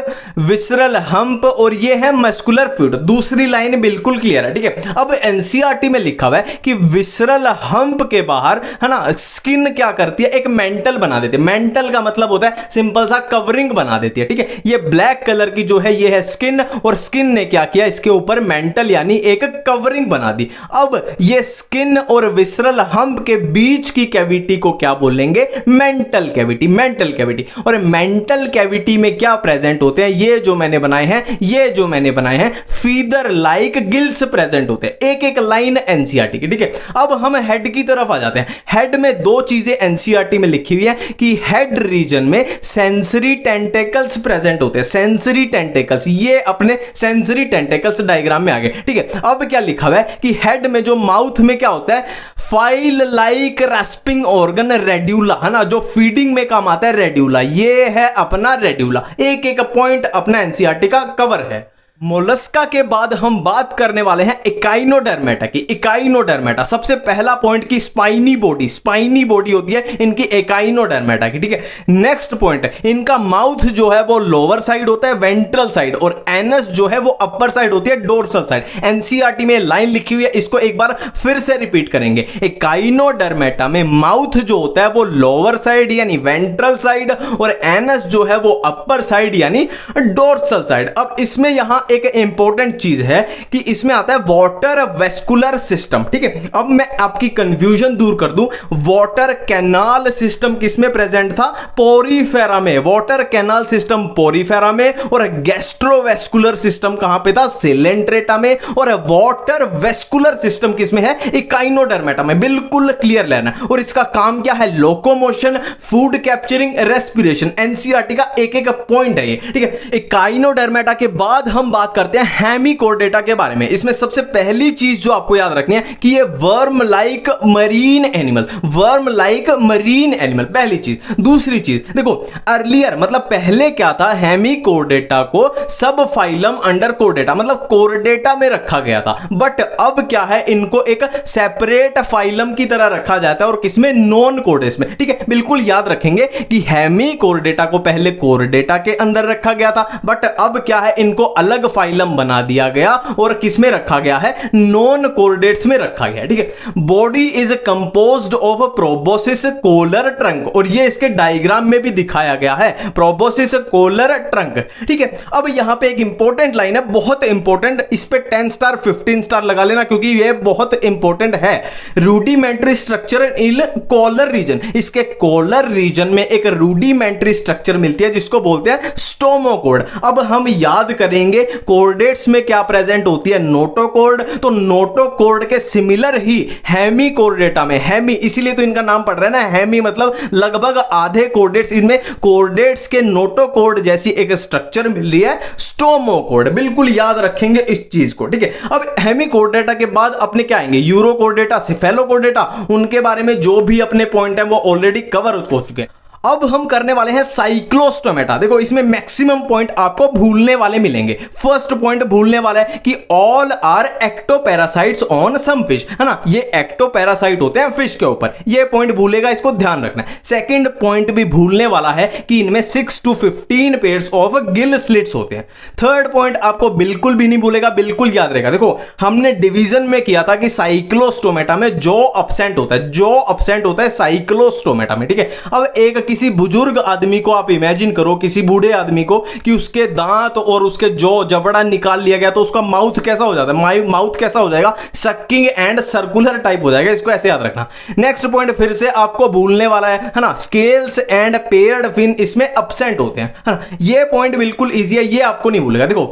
विसरल हम्प और ये है मस्कुलर फुट, दूसरी लाइन बिल्कुल क्लियर है, ठीक है। अब एनसीईआरटी में लिखा हुआ है कि विसरल हम्प के बाहर है ना स्किन क्या करती है, एक मेंटल बना देती है। मेंटल का मतलब होता है सिंपल सा कवरिंग बना देती है, ठीक है। ये ब्लैक कलर की जो है ये है स्किन, और स्किन ने क्या किया इसके ऊपर मेंटल यानी एक कवरिंग बना दी। अब ये स्किन और विसरल हम्प के बीच की कैविटी को क्या बोलेंगे मेंटल कैविटी, मेंटल कैविटी। और मेंटल कैविटी में क्या प्रेजेंट होते हैं, ये जो मैंने बनाए हैं, ये जो मैंने बनाए हैं फीदर लाइक गिल्स प्रेजेंट होते हैं, एक एक लाइन एनसीईआरटी की, ठीक है। अब हम हेड की तरफ आ जाते हैं। हेड में दो चीजें एनसीईआरटी में लिखी हुई है कि हेड रीजन में सेंसरी टेंटेकल्स प्रेजेंट होते हैं, सेंसरी टेंटेकल्स, ये अपने सेंसरी टेंटेकल्स डायग्राम में आ गए, ठीक है। अब क्या लिखा हुआ है कि हेड में जो माउथ में क्या होता है file like respiring organ radula, है ना, जो फीडिंग में काम आता है रेड्यूला, ये है अपना रेड्यूला। एक एक पॉइंट अपना एनसीईआरटी का कवर है। मोलस्का के बाद हम बात करने वाले हैं इकाइनोडर्मेटा की। इकाइनोडर्मेटा सबसे पहला पॉइंट की स्पाइनी बॉडी, स्पाइनी बॉडी होती है इनकी इकाइनोडर्मेटा की, ठीक है। नेक्स्ट पॉइंट, इनका माउथ जो है वो लोअर साइड होता है वेंट्रल साइड, और एनस जो है वो अपर साइड होती है डोर्सल साइड। एनसीईआरटी में लाइन लिखी हुई है, इसको एक बार फिर से रिपीट करेंगे। इकाइनोडर्मेटा में माउथ जो होता है वो लोअर साइड यानी वेंट्रल साइड, और एनस जो है वो अपर साइड यानी डोर्सल साइड। अब इसमें यहां एक इंपॉर्टेंट चीज है कि इसमें आता है वाटर वेस्कुलर सिस्टम, ठीक है। अब मैं आपकी कंफ्यूजन दूर कर दूं, वाटर कैनाल सिस्टम किसमें प्रेजेंट था, पोरीफेरा में। वाटर कैनाल सिस्टम पोरीफेरा में, और गैस्ट्रोवेस्कुलर सिस्टम कहां पे था, सिलेंट्रेटा में, और वाटर वेस्कुलर सिस्टम किसमें है, इकाइनोडर्मेटा में। बिल्कुल क्लियर लेना। और इसका काम क्या है, locomotion, food capturing, respiration. NCERT का एक एक पॉइंट है ये, ठीक है। इकाइनोडर्मेटा के बाद हम बात करते हैं हेमिकोर्डेटा के बारे में। इसमें सबसे पहली चीज जो आपको याद रखनी है कि ये worm like marine animal, worm like marine animal, पहली चीज। दूसरी चीज देखो, अर्लियर मतलब पहले क्या था, हेमिकोर्डेटा को सब फाइलम अंडर कोर्डेटा मतलब कोर्डेटा में रखा गया था, बट अब क्या है इनको एक सेपरेट फाइलम की तरह रखा जाता है, और किसमें, नॉन कोर्डेट्स में, ठीक है। बिल्कुल याद रखेंगे कि हेमिकोर्डेटा को पहले कोर्डेटा के अंदर रखा गया था, बट अब क्या है इनको अलग फाइलम बना दिया गया और किसमें रखा गया है, नॉन कोर्डेट्स में रखा गया है, ठीक है। Body is composed of proboscis collar trunk, और ये इसके डायग्राम में भी दिखाया गया है, प्रोबोसिस कोलर ट्रंक, ठीक है। अब यहां पे एक इंपॉर्टेंट लाइन है, बहुत इंपॉर्टेंट, इस पे 10 स्टार 15 स्टार लगा लेना क्योंकि ये बहुत इंपॉर्टेंट है। Rudimentary structure in collar region, इसके कॉलर रीजन में एक रूडिमेंट्री स्ट्रक्चर मिलती है जिसको बोलते हैं स्टोमोकोर्ड। अब हम याद करेंगे कोर्डेट्स में क्या प्रेजेंट होती है, नोटोकोर्ड, तो नोटोकोर्ड के सिमिलर ही हेमिकोर्डेटा में, हेमी इसीलिए तो इनका नाम पड़ रहा है ना, हेमी मतलब लगभग आधे कोर्डेट्स, इनमें कोर्डेट्स के नोटोकोर्ड जैसी एक स्ट्रक्चर मिल रही है, स्टोमोकोर्ड। बिल्कुल याद रखेंगे इस चीज को, ठीक है। अब हेमिकोर्डेटा के बाद अपने क्या आएंगे, यूरोकोर्डेटा, सिफेलोकोर्डेटा, उनके बारे में जो भी अपने पॉइंट है वो ऑलरेडी कवर हो चुके हैं। अब हम करने वाले हैं साइक्लोस्टोमेटा। देखो इसमें मैक्सिमम पॉइंट आपको भूलने वाले मिलेंगे। फर्स्ट पॉइंट भूलने वाला है कि all are ectoparasites on some fish, है ना, ये एक्टोपैरासाइट होते हैं फिश के ऊपर, ये पॉइंट भूलेगा, इसको ध्यान रखना है। सेकंड पॉइंट भी भूलने वाला है कि इनमें 6 to 15 pairs of gill slits होते हैं। थर्ड पॉइंट आपको बिल्कुल भी नहीं भूलेगा, बिल्कुल याद रहेगा। देखो हमने डिवीजन में किया था कि साइक्लोस्टोमेटा में जो एब्सेंट होता है, जो एब्सेंट होता है साइक्लोस्टोमेटा में, ठीक है। अब एक किसी बुजुर्ग आदमी को आप इमेजिन करो, किसी बूढ़े आदमी को, कि उसके दांत और उसके जो जबड़ा निकाल लिया गया तो उसका माउथ कैसा हो जाता है, माउथ कैसा हो जाएगा, सकिंग एंड सर्कुलर टाइप हो जाएगा, इसको ऐसे याद रखना। नेक्स्ट पॉइंट फिर से आपको भूलने वाला है ना, स्केल्स एंड पेयर्ड फिन इसमें एब्सेंट होते हैं, है ना, ये पॉइंट बिल्कुल इजी है, ये आपको नहीं भूलेगा। देखो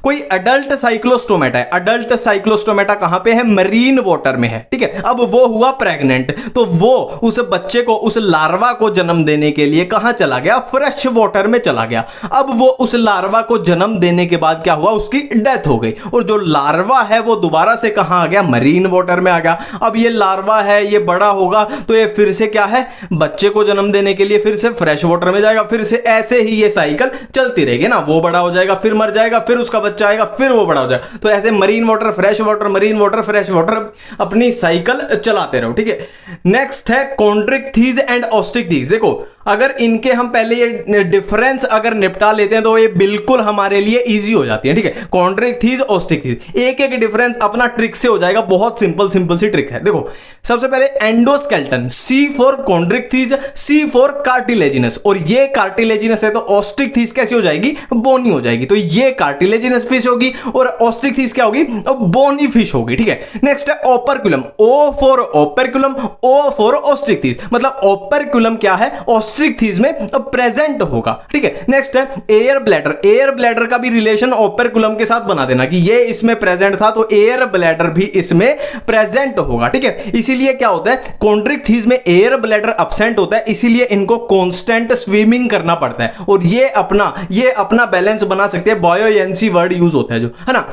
कोई अडल्ट साइक्लोस्टोमेटा है, अडल्ट साइक्लोस्टोमेटा कहां पे है, मरीन वाटर में है, ठीक है। अब वो हुआ प्रेग्नेंट, तो वो उस बच्चे को, उस लार्वा को जन्म देने के लिए कहां चला गया, फ्रेश वाटर में चला गया। अब वो उस लार्वा को जन्म देने के बाद क्या हुआ, उसकी डेथ हो गई, और जो लार्वा है वो दोबारा से कहां आ गया, मरीन वाटर में आ गया। अब ये लार्वा है, ये बड़ा होगा तो ये फिर से क्या है, बच्चे को जन्म देने के लिए फिर से फ्रेश वाटर में जाएगा, फिर से ऐसे ही ये साइकिल चलती रहेगी ना, वो बड़ा हो जाएगा, फिर मर जाएगा, फिर उसका बच्चा बच्चा आएगा, फिर वो बड़ा हो जाएगा। तो ऐसे marine water, fresh water, marine water, fresh water, अपनी साइकिल चलाते रहो, ठीक है। नेक्स्ट है कॉन्ड्रिक्थीज एंड ऑस्ट्रिक्थीज। देखो अगर इनके हम पहले ये डिफरेंस अगर निपटा लेते हैं तो ये बिल्कुल हमारे लिए इजी हो जाती है, ठीक है। कॉन्ड्रिक्थीज, ऑस्ट्रिक्थीज, एक एक डिफरेंस अपना ट्रिक से हो जाएगा। बहुत सिंपल सिंपल सी ट्रिक है। देखो सबसे पहले endoskeleton, C for chondrichthyes, C for cartilaginous, और ये कार्टिलेजिनस है तो ऑस्ट्रिक्थीज कैसी हो जाएगी, बोनी हो जाएगी। तो ये कार्टिलेजिनस फिश होगी और ऑस्ट्रिक्थीज क्या होगी, बोनी फिश होगी, ठीक है। नेक्स्ट है ओपर्कुलम, ओ फॉर ओपर्कुलम, ओ फॉर ऑस्ट्रिक्थीज, मतलब ओपर्कुलम क्या है, ऑस्ट्रिक्थीज में प्रेजेंट होगा, ठीक है। नेक्स्ट है एयर ब्लैडर, एयर ब्लैडर का भी रिलेशन ओपर्कुलम के साथ बना देना कि ये इसमें प्रेजेंट था तो एयर ब्लैडर भी इसमें प्रेजेंट होगा, ठीक है। इसीलिए क्या होता है, कॉन्ड्रिक्थीज में एयर ब्लैडर एब्सेंट होता है, इसीलिए इनको कांस्टेंट स्विमिंग करना पड़ता है और ये अपना बैलेंस बना सकते हैं। बॉयोयेंसी वर्ड यूज होता है जो, है ना।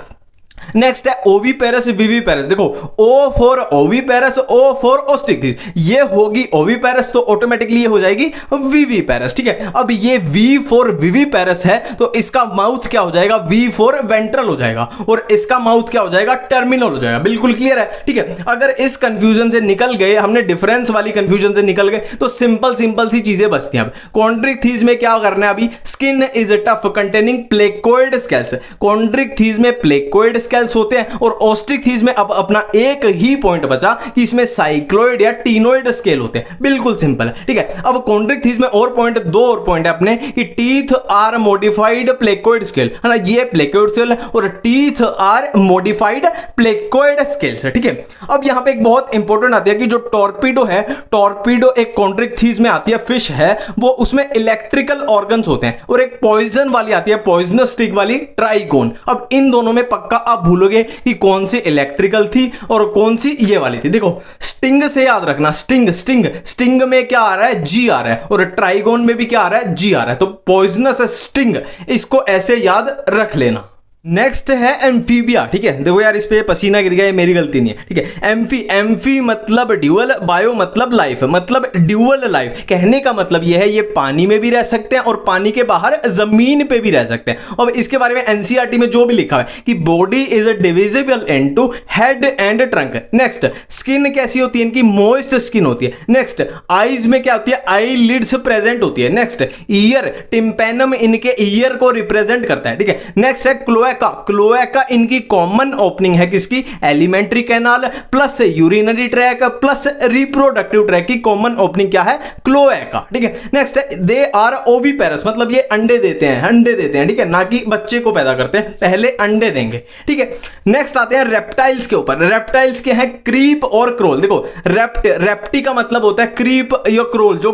नेक्स्ट है ओविपेरस, विविपेरस। देखो O for oviparous, O for Osteichthyes, ये होगी ओविपेरस तो ऑटोमेटिकली ये हो जाएगी विविपेरस, ठीक है। अब ये वी फॉर विविपेरस है तो इसका माउथ क्या हो जाएगा, वी फॉर वेंट्रल हो जाएगा, और इसका माउथ क्या हो जाएगा, टर्मिनल हो जाएगा। बिल्कुल क्लियर है, ठीक है। अगर इस कंफ्यूजन से निकल गए, हमने डिफरेंस वाली कंफ्यूजन से निकल गए तो सिंपल सिंपल सी चीजें बचती हैं। अब कॉन्ड्रिक्थीज में क्या करना है, अभी skin is tough containing placoid scales, Chondrichthyes में प्लेकोइड स्केल्स होते हैं और ऑस्ट्रिक्थीज में अब अपना एक ही पॉइंट बचा कि इसमें साइक्लोइड या टीनोइड स्केल होते हैं। बिल्कुल सिंपल है, ठीक है। अब कॉन्ड्रिक्थीज में और पॉइंट, दो और पॉइंट है अपने कि teeth are modified placoid scale, है ना, ये प्लेकोइड स्केल है और teeth are modified placoid scales है, ठीक है। अब यहां पे एक बहुत इंपॉर्टेंट आती है कि जो टॉर्पीडो है, टॉर्पीडो एक कॉन्ड्रिक्थीज में आती है, फिश है वो, उसमें इलेक्ट्रिकल ऑर्गन्स होते हैं, और एक पॉइजन वाली आती है, पॉइजनस स्टिक वाली, ट्राइकोन। अब इन दोनों में पक्का आप भूलोगे कि कौन सी इलेक्ट्रिकल थी और कौन सी ये वाली थी। देखो स्टिंग से याद रखना, स्टिंग स्टिंग स्टिंग में क्या आ रहा है, जी आ रहा है, और ट्राइगोन में भी क्या आ रहा है, जी आ रहा है। तो पॉइजनस स्टिंग, इसको ऐसे याद रख लेना। नेक्स्ट है एम्फीबिया, ठीक है। देखो यार इस पे पसीना गिर गया, ये मेरी गलती नहीं है, ठीक है। एम्फी मतलब ड्यूअल, बायो मतलब लाइफ, मतलब ड्यूअल लाइफ। कहने का मतलब ये है ये पानी में भी रह सकते हैं और पानी के बाहर जमीन पे भी रह सकते हैं। अब इसके बारे में एनसीईआरटी में जो भी लिखा है कि body is divisible into head and trunk. Next skin कैसी होती है इनकी, मॉइस्ट स्किन होती है। नेक्स्ट आईज में क्या होती है, आई लिड्स प्रेजेंट होती है। नेक्स्ट ईयर, टिम्पेनम इनके ईयर को रिप्रेजेंट करता है, ठीक है। नेक्स्ट है क्लोएका इनकी कॉमन ओपनिंग है किसकी, alimentary canal plus urinary track plus reproductive tract की कॉमन ओपनिंग क्या है, क्लोएका, ठीक है। नेक्स्ट है दे आर ओविपेरस, मतलब ये अंडे देते हैं, ठीक है, ना कि बच्चे को पैदा करते हैं, पहले अंडे देंगे, ठीक है। नेक्स्ट आते हैं रेप्टाइल्स के ऊपर। रेप्टाइल्स के हैं क्रीप और क्रोल। देखो रेप्टी का मतलब होता है क्रीप या क्रोल, जो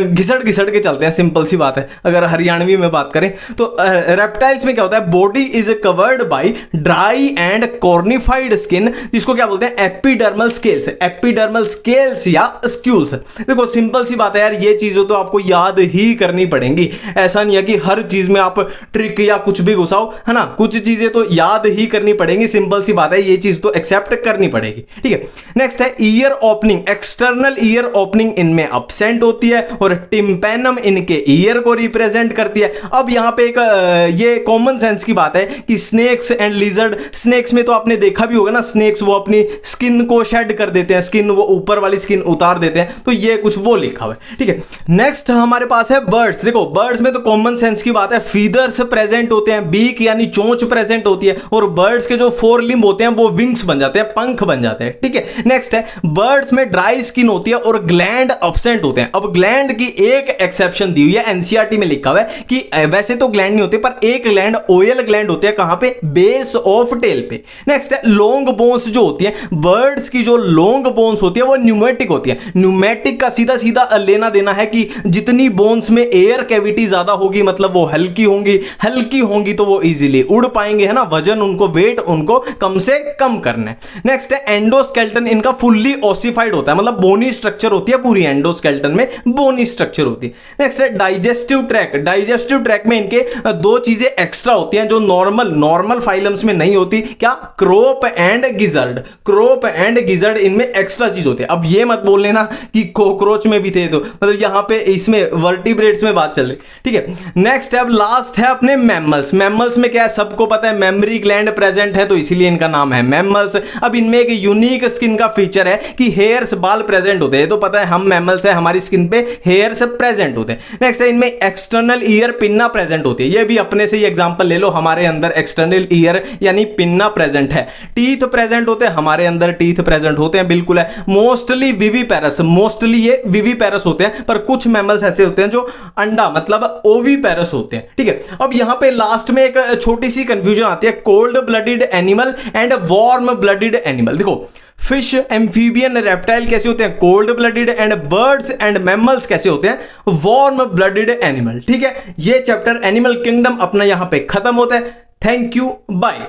घिसड़ के चलते हैं, सिंपल सी बात है अगर हरियाणवी में बात करें तो। रेप्टाइल्स में क्या होता है, body is covered by dry and cornified skin, जिसको क्या बोलते हैं, एपिडर्मल स्केल्स, एपिडर्मल स्केल्स या स्क्यूल्स। देखो सिंपल सी बात है यार, ये चीजें तो आपको याद ही करनी पड़ेंगी। ऐसा नहीं है कि हर चीज में आप ट्रिक या कुछ भी घुसाओ, है ना, कुछ चीजें तो याद ही करनी पड़ेंगी। सिंपल सी बात है, ये चीज तो एक्सेप्ट करनी पड़ेगी, ठीक है। नेक्स्ट है year opening, external ear opening इनमें एब्सेंट होती है और टिम्पेनम इनके ईयर को रिप्रेजेंट करती है। अब यहां पे एक ये कॉमन सेंस की बात है कि स्नेक्स एंड लिजर्ड, स्नेक्स में तो आपने देखा भी होगा ना, स्नेक्स वो अपनी स्किन को शेड कर देते हैं, स्किन वो ऊपर वाली स्किन उतार देते हैं, तो ये कुछ वो लिखा हुआ है, ठीक है। नेक्स्ट हमारे पास है बर्ड्स। देखो बर्ड्स में तो कॉमन सेंस की बात है, फीदर्स प्रेजेंट होते हैं, बीक यानी चोंच प्रेजेंट होती है, और बर्ड्स के जो फोर लिम्ब होते हैं वो विंग्स बन जाते हैं, पंख बन जाते हैं, ठीक है। नेक्स्ट है बर्ड्स में ड्राई स्किन होती है और ग्लैंड एब्सेंट होते हैं। अब ग्लैंड की एक एक्सेप्शन दी हुई है, एनसीईआरटी में लिखा हुआ है कि वैसे तो ग्लैंड नहीं होते पर एक ग्लैंड ऑयल ग्लैंड होती है, कहां पे, बेस ऑफ टेल पे। नेक्स्ट है लॉन्ग बोन्स जो होती है, बर्ड्स की जो लॉन्ग बोन्स होती है वो न्यूमेटिक होती है। न्यूमेटिक का सीधा सीधा लेना देना है कि जितनी बोन्स में एयर कैविटी ज्यादा होगी मतलब वो हल्की होंगी तो वो इजीली उड़ पाएंगे, है ना, वजन उनको, वेट उनको कम से कम करना है। नेक्स्ट है एंडोस्केल्टन इनका फुल्ली ऑसिफाइड होता है, मतलब बोनी स्ट्रक्चर होती है पूरी, एंडोस्केल्टन में बोनी स्ट्रक्चर होती है। नेक्स्ट है डाइजेस्टिव ट्रैक, डाइजेस्टिव ट्रैक में इनके दो चीजें एक्स्ट्रा होती हैं जो नॉर्मल नॉर्मल फाइलम्स में नहीं होती। क्या? Crop and gizzard, crop and gizzard इनमें एक्स्ट्रा चीज होती है। अब ये मत बोल लेना कि कॉकरोच में भी थे, तो मतलब यहां पे इसमें वर्टिब्रेट्स में बात चल रही, ठीक है। नेक्स्ट है, लास्ट है अपने मैमल्स। मैमल्स में क्या है, सबको पता है मेमोरी ग्लैंड प्रेजेंट है, तो इसीलिए इनका नाम है मैमल्स। अब इनमें एक यूनिक स्किन का फीचर है कि हेयर्स, बाल प्रेजेंट होते हैं, तो पता है हम मैमल्स है, हमारी स्किन पे हेयर्स प्रेजेंट होते हैं। नेक्स्ट है, इनमें एक्सटर्नल ईयर पिन्ना प्रेजेंट होती है। ये भी अपने से ही एग्जांपल ले लो, हमारे अंदर एक्सटर्नल ईयर यानी पिन्ना प्रेजेंट है। टीथ प्रेजेंट होते हैं, हमारे अंदर टीथ प्रेजेंट होते हैं, बिल्कुल है। मोस्टली विविपेरस, मोस्टली ये विविपेरस होते हैं, पर कुछ मैमल्स ऐसे होते हैं जो अंडा मतलब ओविपेरस होते हैं, ठीक है। अब यहां पे लास्ट में एक छोटी सी कंफ्यूजन आती है, cold blooded animal and warm blooded animal. देखो, फिश, एम्फीबियन, रेप्टाइल कैसे होते हैं, cold blooded, and birds and mammals कैसे होते हैं, वार्म ब्लडेड एनिमल, ठीक है। ये चैप्टर एनिमल किंगडम अपना यहां पे खत्म होता है। Thank you, bye.